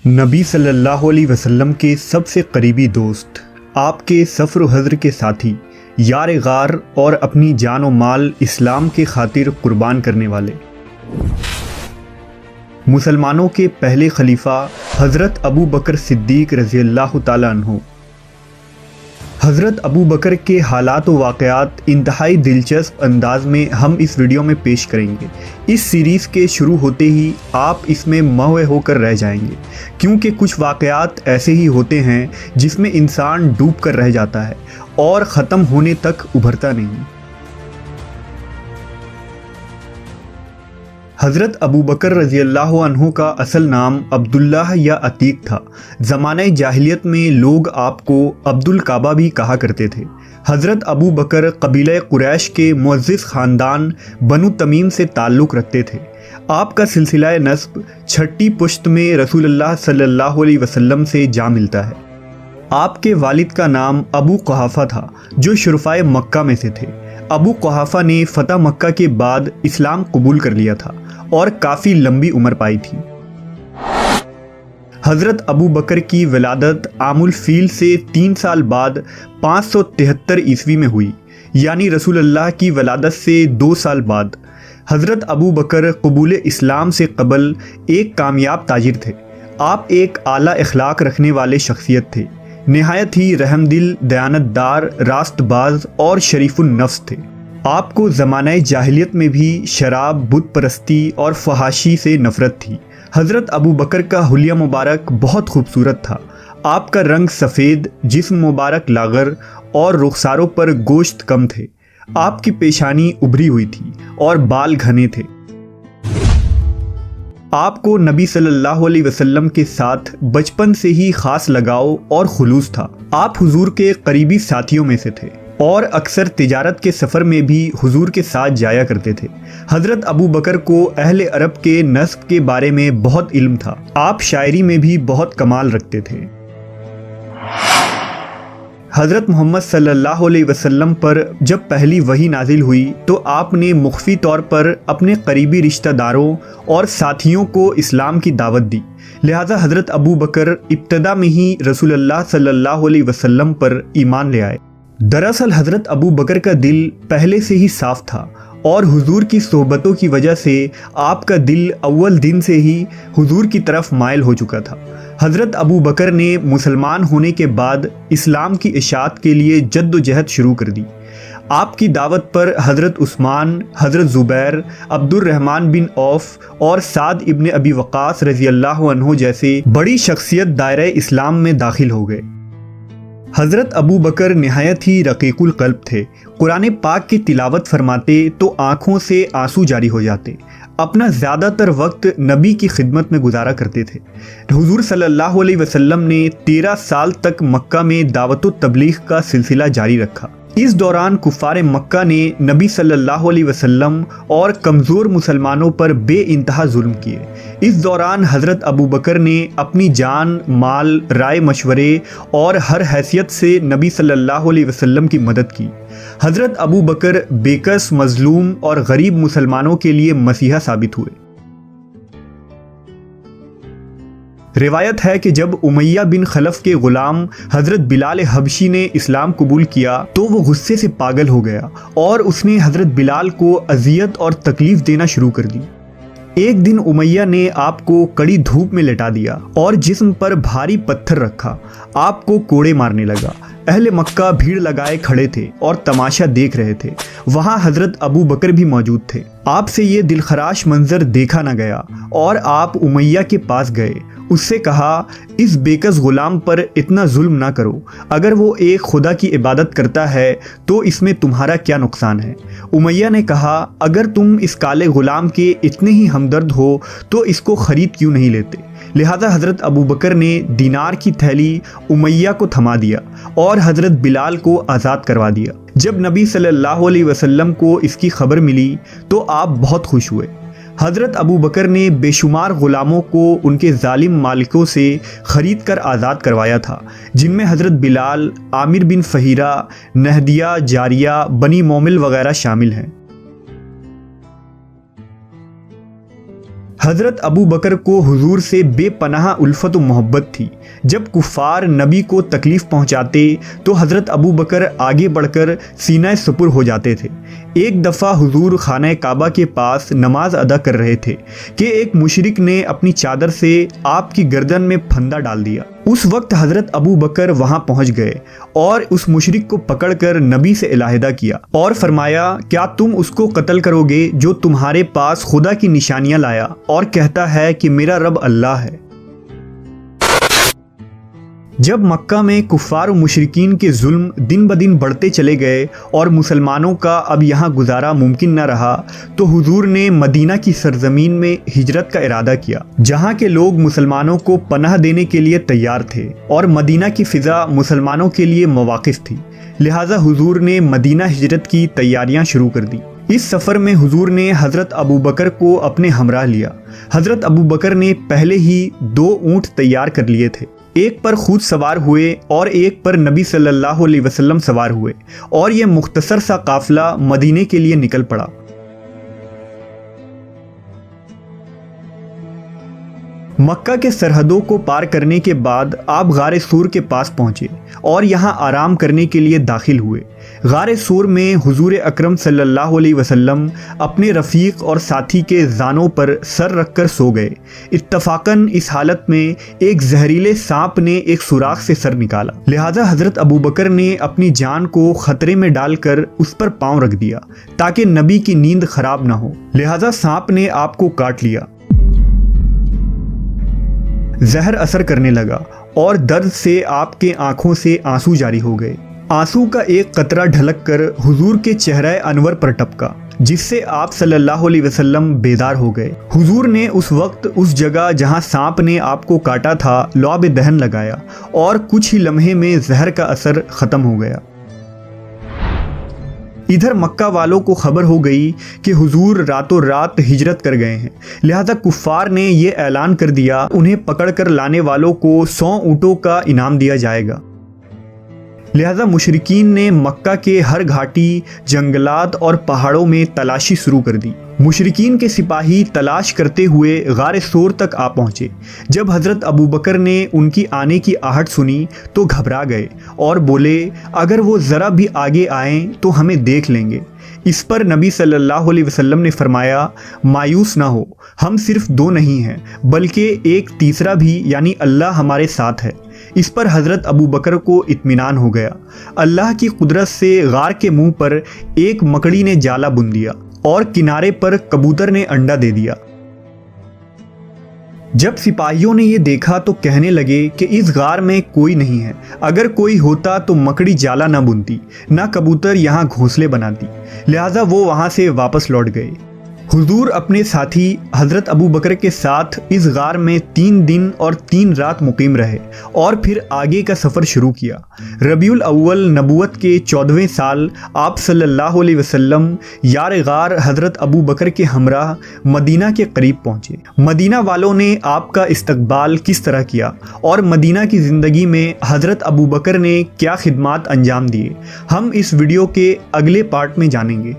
نبی صلی اللہ علیہ وسلم کے سب سے قریبی دوست، آپ کے سفر و حضر کے ساتھی، یار غار اور اپنی جان و مال اسلام کے خاطر قربان کرنے والے، مسلمانوں کے پہلے خلیفہ حضرت ابو بکر صدیق رضی اللہ تعالیٰ عنہ۔ حضرت ابو بکر کے حالات و واقعات انتہائی دلچسپ انداز میں ہم اس ویڈیو میں پیش کریں گے۔ اس سیریز کے شروع ہوتے ہی آپ اس میں مہوے ہو کر رہ جائیں گے، کیونکہ کچھ واقعات ایسے ہی ہوتے ہیں جس میں انسان ڈوب کر رہ جاتا ہے اور ختم ہونے تک ابھرتا نہیں۔ حضرت ابو بکر رضی اللہ عنہ کا اصل نام عبداللہ یا عتیق تھا۔ زمانہ جاہلیت میں لوگ آپ کو عبد الکعبہ بھی کہا کرتے تھے۔ حضرت ابو بکر قبیلہ قریش کے معزز خاندان بنو تمیم سے تعلق رکھتے تھے۔ آپ کا سلسلہ نسب چھٹی پشت میں رسول اللہ صلی اللہ علیہ وسلم سے جا ملتا ہے۔ آپ کے والد کا نام ابو قحافہ تھا، جو شرفائے مکہ میں سے تھے۔ ابو قحافہ نے فتح مکہ کے بعد اسلام قبول کر لیا تھا اور کافی لمبی عمر پائی تھی۔ حضرت ابو بکر کی ولادت عام الفیل سے 3 سال بعد 573 عیسوی میں ہوئی، یعنی رسول اللہ کی ولادت سے 2 سال بعد۔ حضرت ابو بکر قبول اسلام سے قبل ایک کامیاب تاجر تھے۔ آپ ایک اعلیٰ اخلاق رکھنے والے شخصیت تھے، نہایت ہی رحم دل، دیانت دار، راست باز اور شریف النفس تھے۔ آپ کو زمانہ جاہلیت میں بھی شراب، بت پرستی اور فحاشی سے نفرت تھی۔ حضرت ابو بکر کا حلیہ مبارک بہت خوبصورت تھا۔ آپ کا رنگ سفید، جسم مبارک لاغر اور رخساروں پر گوشت کم تھے۔ آپ کی پیشانی ابھری ہوئی تھی اور بال گھنے تھے۔ آپ کو نبی صلی اللہ علیہ وسلم کے ساتھ بچپن سے ہی خاص لگاؤ اور خلوص تھا۔ آپ حضور کے قریبی ساتھیوں میں سے تھے اور اکثر تجارت کے سفر میں بھی حضور کے ساتھ جایا کرتے تھے۔ حضرت ابو بکر کو اہل عرب کے نسب کے بارے میں بہت علم تھا۔ آپ شاعری میں بھی بہت کمال رکھتے تھے۔ حضرت محمد صلی اللہ علیہ وسلم پر جب پہلی وحی نازل ہوئی تو آپ نے مخفی طور پر اپنے قریبی رشتہ داروں اور ساتھیوں کو اسلام کی دعوت دی، لہذا حضرت ابو بکر ابتدا میں ہی رسول اللہ صلی اللہ علیہ وسلم پر ایمان لے آئے۔ دراصل حضرت ابو بکر کا دل پہلے سے ہی صاف تھا اور حضور کی صحبتوں کی وجہ سے آپ کا دل اول دن سے ہی حضور کی طرف مائل ہو چکا تھا۔ حضرت ابو بکر نے مسلمان ہونے کے بعد اسلام کی اشاعت کے لیے جد و جہد شروع کر دی۔ آپ کی دعوت پر حضرت عثمان، حضرت زبیر، عبد الرحمن بن عوف اور سعد ابن ابی وقاص رضی اللہ عنہ جیسے بڑی شخصیت دائرہ اسلام میں داخل ہو گئے۔ حضرت ابو بکر نہایت ہی رقیق القلب تھے۔ قرآن پاک کی تلاوت فرماتے تو آنکھوں سے آنسو جاری ہو جاتے۔ اپنا زیادہ تر وقت نبی کی خدمت میں گزارا کرتے تھے۔ حضور صلی اللہ علیہ وسلم نے 13 سال تک مکہ میں دعوت و تبلیغ کا سلسلہ جاری رکھا۔ اس دوران کفار مکہ نے نبی صلی اللہ علیہ وسلم اور کمزور مسلمانوں پر بے انتہا ظلم کیے۔ اس دوران حضرت ابو بکر نے اپنی جان، مال، رائے مشورے اور ہر حیثیت سے نبی صلی اللہ علیہ وسلم کی مدد کی۔ حضرت ابو بکر بےکس، مظلوم اور غریب مسلمانوں کے لیے مسیحا ثابت ہوئے۔ روایت ہے کہ جب امیہ بن خلف کے غلام حضرت بلال حبشی نے اسلام قبول کیا تو وہ غصے سے پاگل ہو گیا اور اس نے حضرت بلال کو اذیت اور تکلیف دینا شروع کر دی۔ ایک دن امیہ نے آپ کو کڑی دھوپ میں لٹا دیا اور جسم پر بھاری پتھر رکھا، آپ کو کوڑے مارنے لگا۔ اہل مکہ بھیڑ لگائے کھڑے تھے اور تماشا دیکھ رہے تھے۔ وہاں حضرت ابو بکر بھی موجود تھے۔ آپ سے یہ دلخراش منظر دیکھا نہ گیا اور آپ امیہ کے پاس گئے۔ اس سے کہا، اس بےکس غلام پر اتنا ظلم نہ کرو، اگر وہ ایک خدا کی عبادت کرتا ہے تو اس میں تمہارا کیا نقصان ہے؟ امیہ نے کہا، اگر تم اس کالے غلام کے اتنے ہی ہمدرد ہو تو اس کو خرید کیوں نہیں لیتے؟ لہذا حضرت ابو بکر نے دینار کی تھیلی امیہ کو تھما دیا اور حضرت بلال کو آزاد کروا دیا۔ جب نبی صلی اللہ علیہ وسلم کو اس کی خبر ملی تو آپ بہت خوش ہوئے۔ حضرت ابو بکر نے بے شمار غلاموں کو ان کے ظالم مالکوں سے خرید کر آزاد کروایا تھا، جن میں حضرت بلال، عامر بن فہیرہ، نہدیہ، جاریہ، بنی مومل وغیرہ شامل ہیں۔ حضرت ابو بکر کو حضور سے بے پناہ الفت و محبت تھی۔ جب کفار نبی کو تکلیف پہنچاتے تو حضرت ابو بکر آگے بڑھ کر سینہ سپر ہو جاتے تھے۔ ایک دفعہ حضور خانہ کعبہ کے پاس نماز ادا کر رہے تھے کہ ایک مشرک نے اپنی چادر سے آپ کی گردن میں پھندا ڈال دیا۔ اس وقت حضرت ابو بکر وہاں پہنچ گئے اور اس مشرک کو پکڑ کر نبی سے علیحدہ کیا اور فرمایا، کیا تم اس کو قتل کرو گے جو تمہارے پاس خدا کی نشانیاں لایا اور کہتا ہے کہ میرا رب اللہ ہے؟ جب مکہ میں کفار و مشرکین کے ظلم دن بدن بڑھتے چلے گئے اور مسلمانوں کا اب یہاں گزارا ممکن نہ رہا تو حضور نے مدینہ کی سرزمین میں ہجرت کا ارادہ کیا، جہاں کے لوگ مسلمانوں کو پناہ دینے کے لیے تیار تھے اور مدینہ کی فضا مسلمانوں کے لیے مواقف تھی۔ لہٰذا حضور نے مدینہ ہجرت کی تیاریاں شروع کر دی۔ اس سفر میں حضور نے حضرت ابو بکر کو اپنے ہمراہ لیا۔ حضرت ابو بکر نے پہلے ہی 2 اونٹ تیار کر لیے تھے، ایک پر خود سوار ہوئے اور ایک پر نبی صلی اللہ علیہ وسلم سوار ہوئے، اور یہ مختصر سا قافلہ مدینے کے لیے نکل پڑا۔ مکہ کے سرحدوں کو پار کرنے کے بعد آپ غار سور کے پاس پہنچے اور یہاں آرام کرنے کے لیے داخل ہوئے۔ غار سور میں حضور اکرم صلی اللہ علیہ وسلم اپنے رفیق اور ساتھی کے زانوں پر سر رکھ کر سو گئے۔ اتفاقاً اس حالت میں ایک زہریلے سانپ نے ایک سوراخ سے سر نکالا، لہٰذا حضرت ابو بکر نے اپنی جان کو خطرے میں ڈال کر اس پر پاؤں رکھ دیا تاکہ نبی کی نیند خراب نہ ہو، لہٰذا سانپ نے آپ کو کاٹ لیا۔ زہر اثر کرنے لگا اور درد سے آپ کے آنکھوں سے آنسو جاری ہو گئے۔ آنسو کا ایک قطرہ ڈھلک کر حضور کے چہرہ انور پر ٹپکا، جس سے آپ صلی اللہ علیہ وسلم بیدار ہو گئے۔ حضور نے اس وقت اس جگہ جہاں سانپ نے آپ کو کاٹا تھا لعاب دہن لگایا اور کچھ ہی لمحے میں زہر کا اثر ختم ہو گیا۔ ادھر مکہ والوں کو خبر ہو گئی کہ حضور راتوں رات ہجرت کر گئے ہیں، لہذا کفار نے یہ اعلان کر دیا انہیں پکڑ کر لانے والوں کو 100 اونٹوں کا انعام دیا جائے گا۔ لہذا مشرکین نے مکہ کے ہر گھاٹی، جنگلات اور پہاڑوں میں تلاشی شروع کر دی۔ مشرکین کے سپاہی تلاش کرتے ہوئے غار سور تک آ پہنچے۔ جب حضرت ابو بکر نے ان کی آنے کی آہٹ سنی تو گھبرا گئے اور بولے، اگر وہ ذرا بھی آگے آئیں تو ہمیں دیکھ لیں گے۔ اس پر نبی صلی اللہ علیہ وسلم نے فرمایا، مایوس نہ ہو، ہم صرف 2 نہیں ہیں بلکہ ایک تیسرا بھی، یعنی اللہ ہمارے ساتھ ہے۔ اس پر حضرت ابو بکر کو اطمینان ہو گیا۔ اللہ کی قدرت سے غار کے منہ پر ایک مکڑی نے جالا بن دیا اور کنارے پر کبوتر نے انڈا دے دیا۔ جب سپاہیوں نے یہ دیکھا تو کہنے لگے کہ اس غار میں کوئی نہیں ہے، اگر کوئی ہوتا تو مکڑی جالا نہ بنتی، نہ کبوتر یہاں گھونسلے بناتی، لہٰذا وہ وہاں سے واپس لوٹ گئے۔ حضور اپنے ساتھی حضرت ابو بکر کے ساتھ اس غار میں 3 دن اور 3 رات مقیم رہے اور پھر آگے کا سفر شروع کیا۔ ربیع الاول نبوت کے 14ویں سال آپ صلی اللہ علیہ وسلم یار غار حضرت ابو بکر کے ہمراہ مدینہ کے قریب پہنچے۔ مدینہ والوں نے آپ کا استقبال کس طرح کیا اور مدینہ کی زندگی میں حضرت ابو بکر نے کیا خدمات انجام دیے، ہم اس ویڈیو کے اگلے پارٹ میں جانیں گے۔